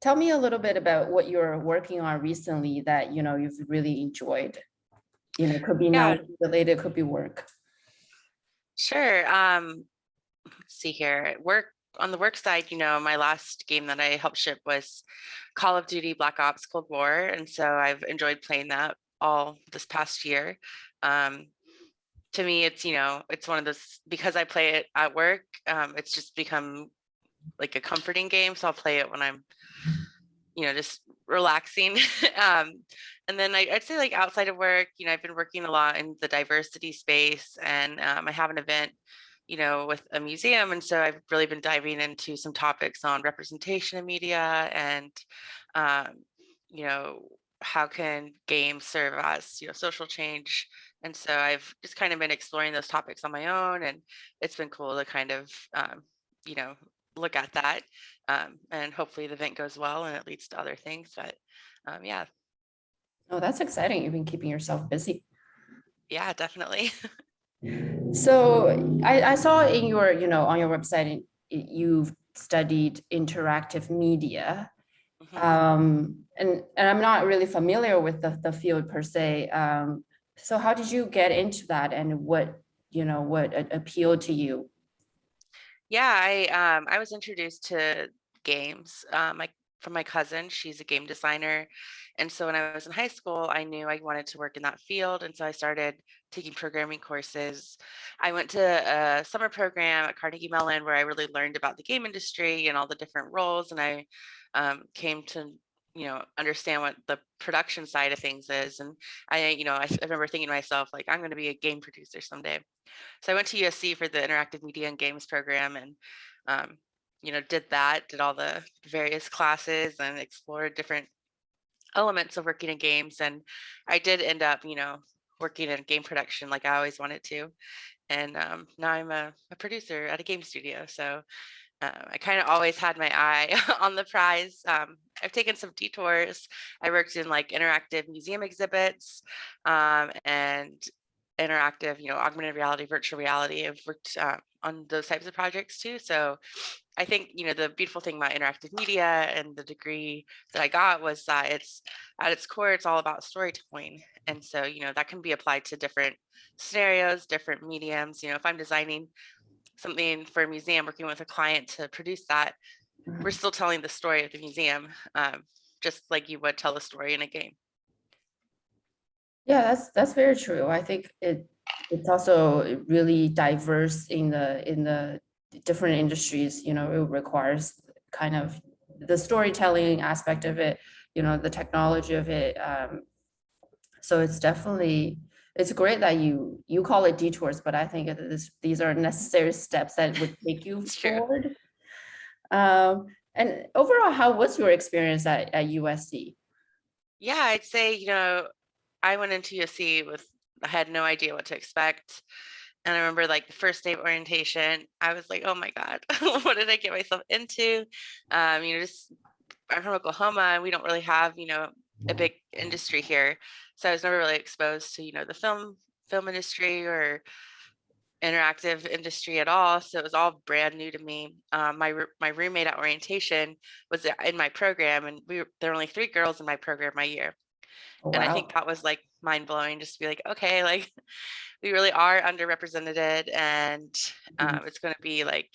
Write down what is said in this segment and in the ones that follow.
tell me a little bit about what you're working on recently that, you've really enjoyed. It could be Yeah, non-related, could be work. sure. Let's see here. On the work side, my last game that I helped ship was Call of Duty Black Ops Cold War. And so I've enjoyed playing that all this past year. Um, to me, it's one of those, because I play it at work, it's just become like a comforting game. So I'll play it when I'm, just relaxing. um, and then I'd say like outside of work, I've been working a lot in the diversity space, and I have an event, with a museum. And so I've really been diving into some topics on representation in media and, um, you know, how can games serve as, social change. And so I've just kind of been exploring those topics on my own, and it's been cool to kind of, you know, look at that. And hopefully the event goes well and it leads to other things. But yeah, Oh, that's exciting. You've been keeping yourself busy. yeah, definitely. So I saw in your, on your website, you've studied interactive media. Mhm. And I'm not really familiar with the field per se. So how did you get into that, and what appealed to you? Yeah, I was introduced to games from my cousin. She's a game designer, and so when I was in high school, I knew I wanted to work in that field, and so I started taking programming courses. I went to a summer program at Carnegie Mellon where I really learned about the game industry and all the different roles, and I came to understand what the production side of things is. And I remember thinking to myself, like, I'm going to be a game producer someday. So I went to USC for the interactive media and games program, and um, did all the various classes and explored different elements of working in games. And I did end up, working in game production like I always wanted to. And now I'm a producer at a game studio. So I kind of always had my eye on the prize. I've taken some detours. I worked in like interactive museum exhibits, and interactive, augmented reality, virtual reality. I've worked on those types of projects too. So I think, the beautiful thing about interactive media and the degree that I got was that it's at its core, it's all about storytelling. And so, that can be applied to different scenarios, different mediums. If I'm designing something for a museum, working with a client to produce that, we're still telling the story of the museum, just like you would tell a story in a game. Yeah, that's very true. I think it's also really diverse in the different industries. It requires kind of the storytelling aspect of it, the technology of it. So it's great that you call it detours, but I think these are necessary steps that would take you It's true. forward. And overall, how was your experience at USC? Yeah, I'd say, I went into USC I had no idea what to expect. And I remember like the first day of orientation, I was like, oh my God, what did I get myself into? Just I'm from Oklahoma, and we don't really have, a big industry here. So I was never really exposed to, the film industry or interactive industry at all. So it was all brand new to me. My roommate at orientation was in my program, and there were only 3 girls in my program my year. Oh, And I think wow. that was like mind blowing, just to be like, okay, like we really are underrepresented, and it's going to be like,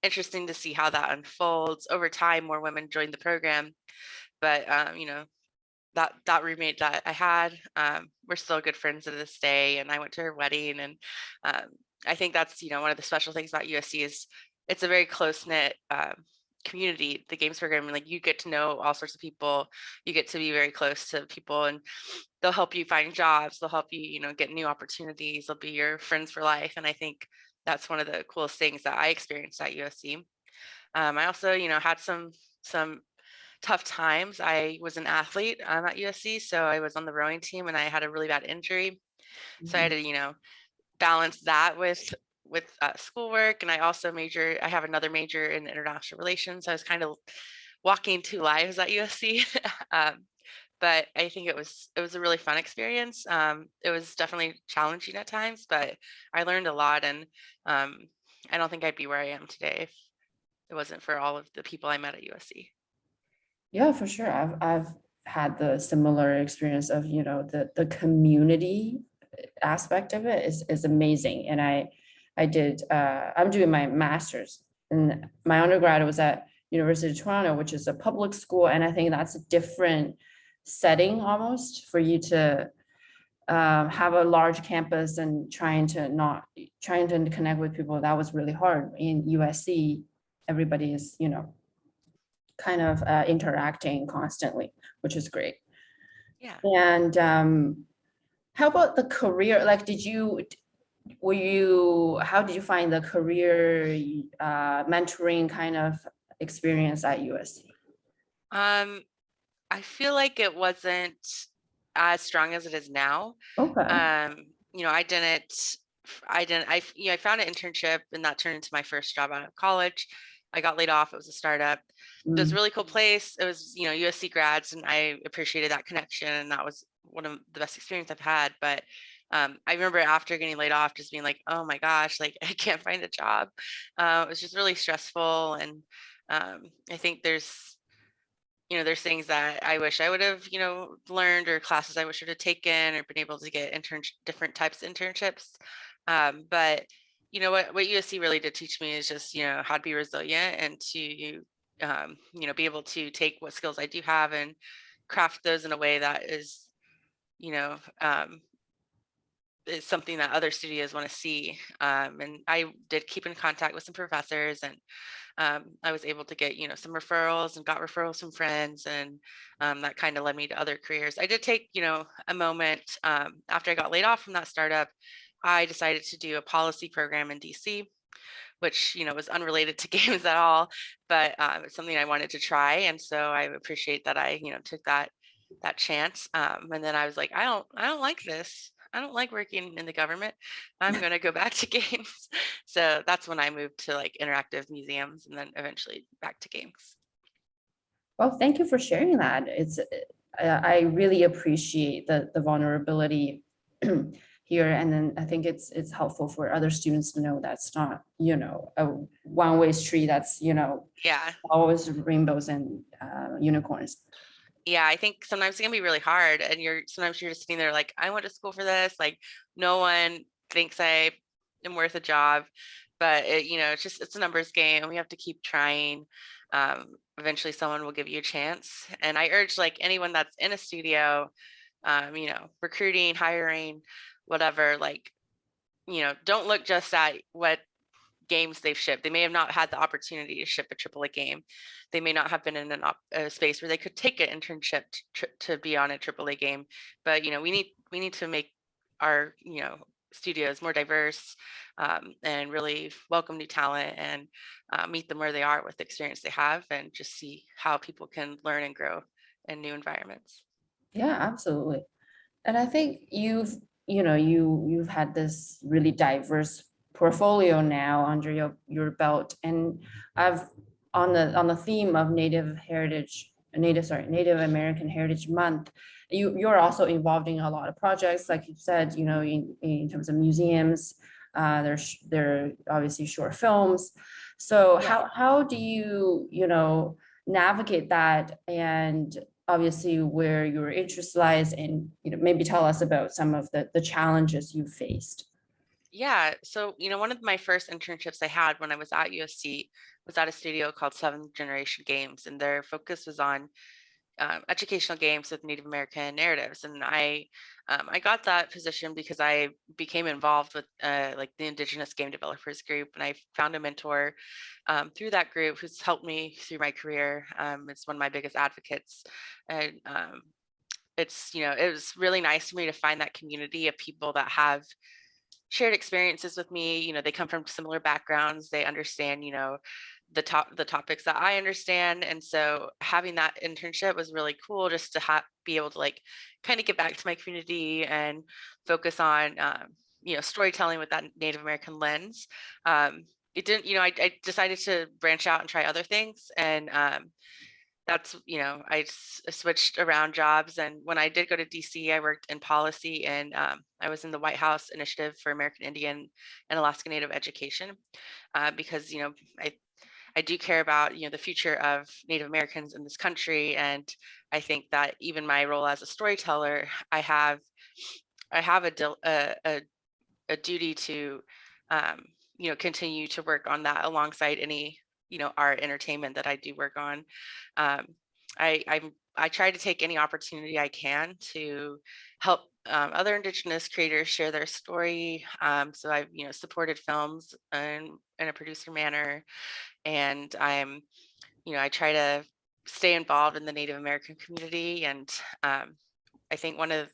interesting to see how that unfolds over time. More women joined the program, but that roommate that I had, we're still good friends to this day, and I went to her wedding. And um, I think that's one of the special things about USC is it's a very close knit community. The games program, and like you get to know all sorts of people, you get to be very close to people, and they'll help you find jobs. They'll help you, get new opportunities. They'll be your friends for life, and I think that's one of the coolest things that I experienced at USC. I also, had some tough times. I was an athlete at USC, so I was on the rowing team, and I had a really bad injury. So I had Mhm. to, balance that with schoolwork. And I also I have another major in international relations. So I was kind of walking 2 lives at USC. um, but I think it was a really fun experience. It was definitely challenging at times, but I learned a lot. And um, I don't think I'd be where I am today if it wasn't for all of the people I met at USC. Yeah, for sure. I've had the similar experience of, the community aspect of it is amazing. And I'm doing my master's, and my undergrad was at University of Toronto, which is a public school. And I think that's a different setting almost for you to have a large campus and trying to connect with people. That was really hard. In USC, everybody is, kind of interacting constantly, which is great. Yeah. And how about the career? Like, how did you find the career mentoring kind of experience at USC? Um, I feel like it wasn't as strong as it is now. Okay. You know, I found an internship and that turned into my first job out of college. I got laid off. It was a startup. It was a Mm. really cool place. It was, USC grads, and I appreciated that connection. And that was one of the best experience I've had. But I remember after getting laid off, just being like, oh my gosh, like I can't find a job. It was just really stressful. And I think there's things that I wish I would have, learned, or classes I wish I would have taken or been able to get different types of internships. But what USC really did teach me is just, how to be resilient and to, be able to take what skills I do have and craft those in a way that you know, um, is something that other studios want to see. And I did keep in contact with some professors, and I was able to get, some referrals and got referrals from friends, and that kind of led me to other careers. I did take, a moment after I got laid off from that startup. I decided to do a policy program in DC, which, was unrelated to games at all, but it's something I wanted to try. And so I appreciate that I, took that chance. And then I was like, I don't like this. I don't like working in the government. I'm going to go back to games. So that's when I moved to like interactive museums and then eventually back to games. Well, thank you for sharing that. I really appreciate the vulnerability here, and then I think it's helpful for other students to know that's not, a one-way street. That's, Yeah. always rainbows and unicorns. Yeah, I think sometimes it can be really hard, and sometimes you're just sitting there like, I went to school for this. Like, no one thinks I am worth a job, but it's a numbers game, and we have to keep trying. Eventually, someone will give you a chance, and I urge like anyone that's in a studio, recruiting, hiring, whatever. Like, don't look just at what games they've shipped. They may have not had the opportunity to ship a AAA game. They may not have been in a space where they could take an internship to be on a AAA game. But we need to make our studios more diverse, and really welcome new talent, and meet them where they are with the experience they have, and just see how people can learn and grow in new environments. Yeah, absolutely. And I think you've had this really diverse portfolio now under your belt. And I've on the theme of Native American Heritage Month, you're also involved in a lot of projects, like you said, in terms of museums. There are obviously short films. So Yeah. how do you, navigate that, and obviously where your interest lies, and maybe tell us about some of the challenges you faced. Yeah. So, one of my first internships I had when I was at USC was at a studio called Seventh Generation Games, and their focus was on educational games with Native American narratives. And I got that position because I became involved with like the Indigenous Game Developers Group, and I found a mentor through that group who's helped me through my career. It's one of my biggest advocates, and it was really nice for me to find that community of people that have shared experiences with me. They come from similar backgrounds. They understand, the topics that I understand. And so having that internship was really cool, just to be able to like kind of get back to my community and focus on, storytelling with that Native American lens. It didn't, I decided to branch out and try other things. And that's, I switched around jobs. And when I did go to DC, I worked in policy, and I was in the White House Initiative for American Indian and Alaska Native Education, because, I I do care about, the future of Native Americans in this country. And I think that even my role as a storyteller, I have a duty to, um, continue to work on that alongside any, art entertainment that I do work on. Um, I try to take any opportunity I can to help other Indigenous creators share their story. So I've, supported films in a producer manner, and I try to stay involved in the Native American community. And I think one of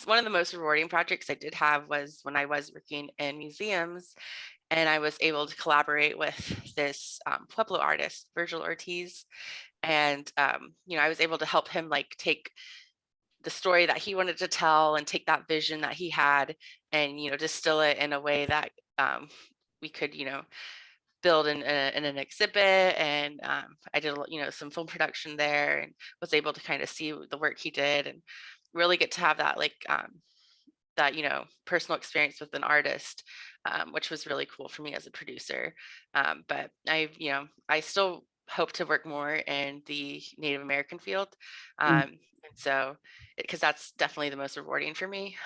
the most rewarding projects I did have was when I was working in museums, and I was able to collaborate with this Pueblo artist, Virgil Ortiz. And I was able to help him like take the story that he wanted to tell and take that vision that he had, and distill it in a way that we could build in an exhibit. And I did some film production there, and was able to kind of see the work he did, and really get to have that that personal experience with an artist, which was really cool for me as a producer. But I still hope to work more in the Native American field. And so, because that's definitely the most rewarding for me.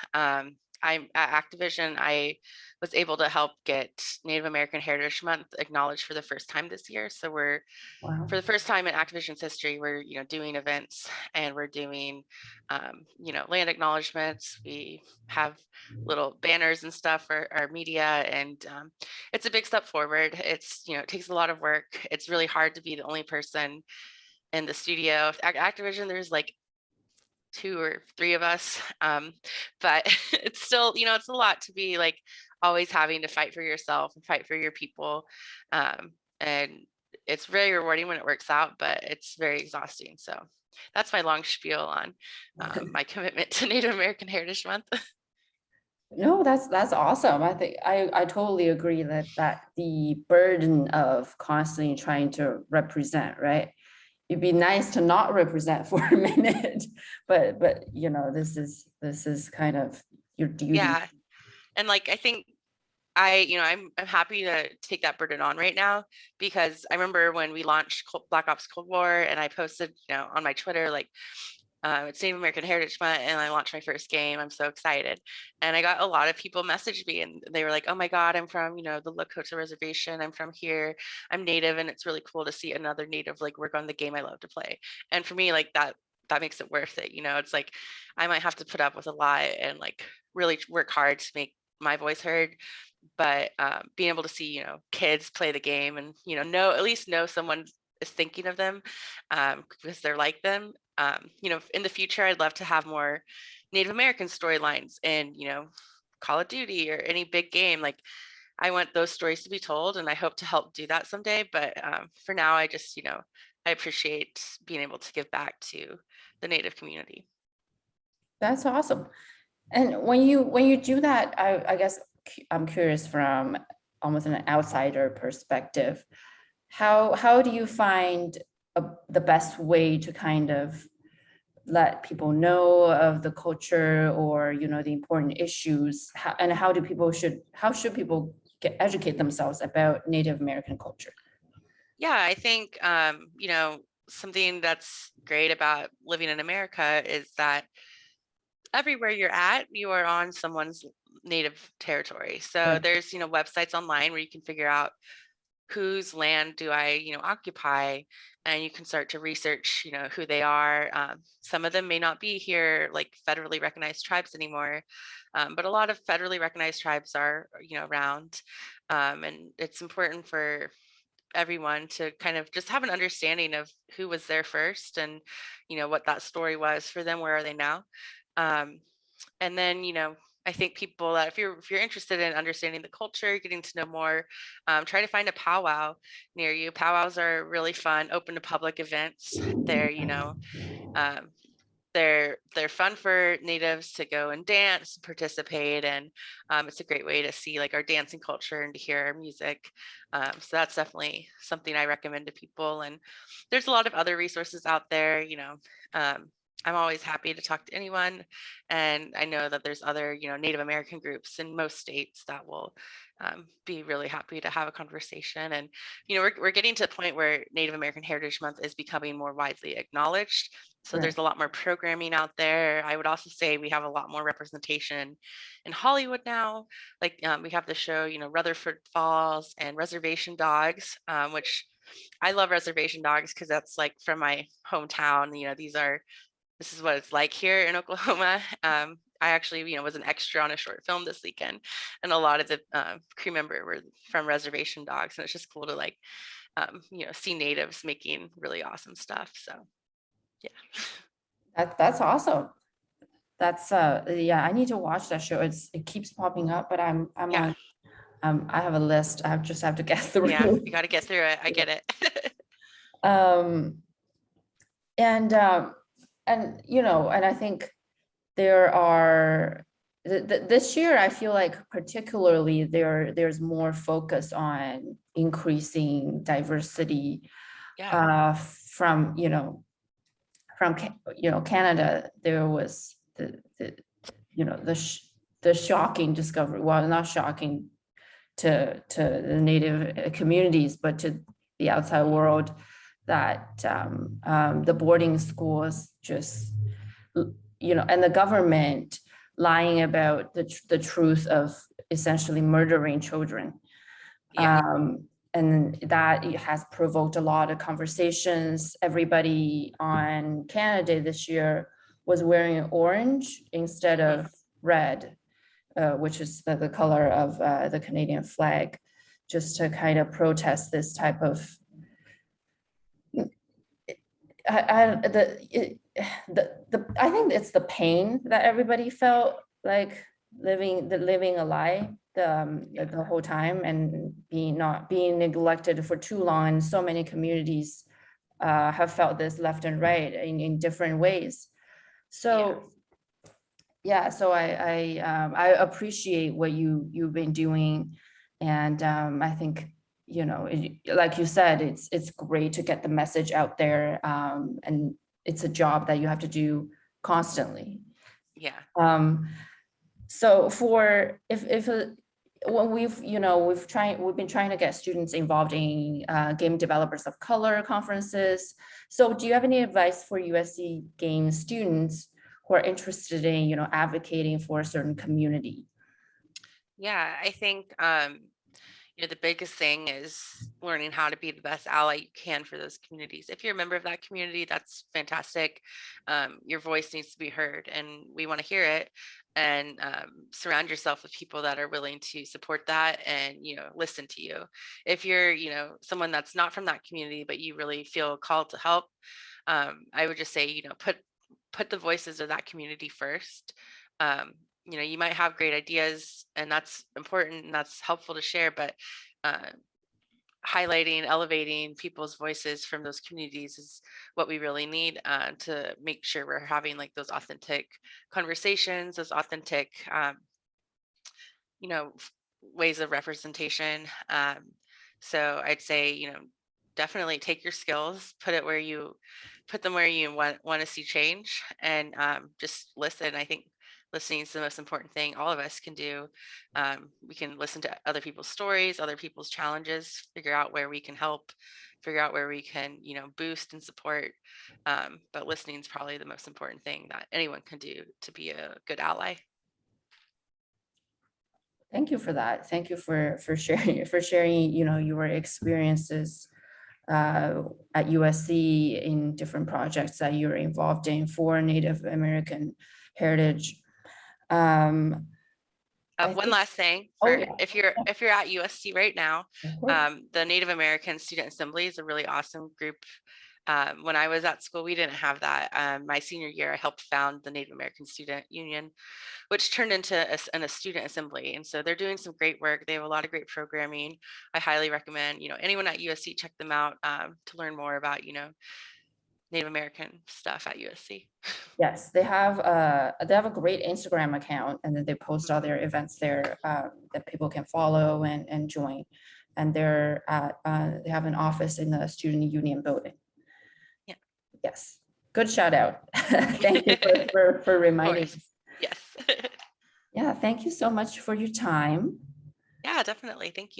I'm at Activision. I was able to help get Native American Heritage Month acknowledged for the first time this year. So we're, Wow. for the first time in Activision's history, we're doing events, and we're doing land acknowledgements. We have little banners and stuff for our media, and it's a big step forward. It takes a lot of work. It's really hard to be the only person in the studio. At Activision, there's like 2 or 3 of us, but it's still, it's a lot to be like always having to fight for yourself and fight for your people. And it's very rewarding when it works out, but it's very exhausting. So that's my long spiel on my commitment to Native American Heritage Month. No, that's awesome. I think I totally agree that the burden of constantly trying to represent, right? It'd be nice to not represent for a minute, but this is kind of your duty. Yeah. And like, I think I'm happy to take that burden on right now, because I remember when we launched Black Ops Cold War, and I posted, on my Twitter, like, it's Native American Heritage Month, and I launched my first game. I'm so excited. And I got a lot of people message me, and they were like, oh my God, I'm from, the Lakota Reservation. I'm from here. I'm Native. And it's really cool to see another Native like work on the game I love to play. And for me, like that makes it worth it. It's like, I might have to put up with a lot and like really work hard to make my voice heard. But being able to see, kids play the game, and, at least know someone is thinking of them, because they're like them. In the future, I'd love to have more Native American storylines in, Call of Duty or any big game. Like, I want those stories to be told, and I hope to help do that someday. But for now, I just, I appreciate being able to give back to the Native community. That's awesome. And when you do that, I guess I'm curious from almost an outsider perspective, how do you find the best way to kind of let people know of the culture, or the important issues, and how should people educate themselves about Native American culture? Yeah, I think something that's great about living in America is that everywhere you're at, you are on someone's native territory. So Right. there's, websites online where you can figure out whose land do I, occupy, and you can start to research, who they are. Some of them may not be here, like federally recognized tribes anymore, but a lot of federally recognized tribes are, around. And it's important for everyone to kind of just have an understanding of who was there first, and what that story was for them. Where are they now? um, and then I think people that if you're interested in understanding the culture, getting to know more, try to find a powwow near you. Powwows are really fun, open to public events. Um, they're fun for natives to go and dance, participate, and it's a great way to see like our dancing culture and to hear our music. So that's definitely something I recommend to people. And there's a lot of other resources out there. Um, I'm always happy to talk to anyone. And I know that there's other, Native American groups in most states that will be really happy to have a conversation. And, we're getting to the point where Native American Heritage Month is becoming more widely acknowledged. So Right. there's a lot more programming out there. I would also say we have a lot more representation in Hollywood now. Like we have the show, Rutherford Falls and Reservation Dogs, which I love Reservation Dogs because that's like from my hometown. This is what it's like here in Oklahoma. I actually, was an extra on a short film this weekend, and a lot of the crew member were from Reservation Dogs, and it's just cool to like, see natives making really awesome stuff. So, yeah. That's awesome. That's yeah, I need to watch that show. It keeps popping up, but I'm Yeah, on I have a list. I just have to get yeah, through. you got to get through it. I get it. Um, and and I think there are this year I feel like particularly there's more focus on increasing diversity Yeah, from Canada. There was the shocking discovery, well, not shocking to the native communities, but to the outside world, that the boarding schools just, and the government lying about the truth of essentially murdering children. yeah, And that has provoked a lot of conversations. Everybody on Canada this year was wearing orange instead mhm, of red, which is the color of the Canadian flag, just to kind of protest this type of I think it's the pain that everybody felt like living a lie the whole time, and not being neglected for too long. And so many communities have felt this left and right in different ways. yeah, So yeah, so I appreciate what you've been doing, and I think like you said, it's great to get the message out there, and it's a job that you have to do constantly. yeah. Um, so for if when we've been trying to get students involved in game developers of color conferences. So do you have any advice for USC Games students who are interested in advocating for a certain community? Yeah, I think the biggest thing is learning how to be the best ally you can for those communities. If you're a member of that community, that's fantastic. Your voice needs to be heard, and we want to hear it. And surround yourself with people that are willing to support that and listen to you. If you're someone that's not from that community, but you really feel called to help, I would just say put the voices of that community first. Um, you might have great ideas, and that's important and that's helpful to share, but uh, highlighting, elevating people's voices from those communities is what we really need to make sure we're having like those authentic conversations, those authentic, you know, ways of representation. So I'd say, definitely take your skills, put them where you want to see change, and just listen. I think listening is the most important thing all of us can do. We can listen to other people's stories, other people's challenges, figure out where we can help, figure out where we can, boost and support. But listening is probably the most important thing that anyone can do to be a good ally. Thank you for that. Thank you for sharing your experiences at USC in different projects that you're involved in for Native American heritage. Um, I One think, last thing oh for yeah, if you're at USC right now, of course. the Native American Student Assembly is a really awesome group. When I was at school, we didn't have that. My senior year, I helped found the Native American Student Union, which turned into a student assembly. And so they're doing some great work. They have a lot of great programming. I highly recommend, anyone at USC, check them out to learn more about, Native American stuff at USC. Yes, they have a great Instagram account, and then they post all their events there that people can follow and join. And they have an office in the student union building. Yeah. Yes. good shout out. Thank you for Of reminding course. us. Yes. Yeah, thank you so much for your time. Yeah, definitely. Thank you.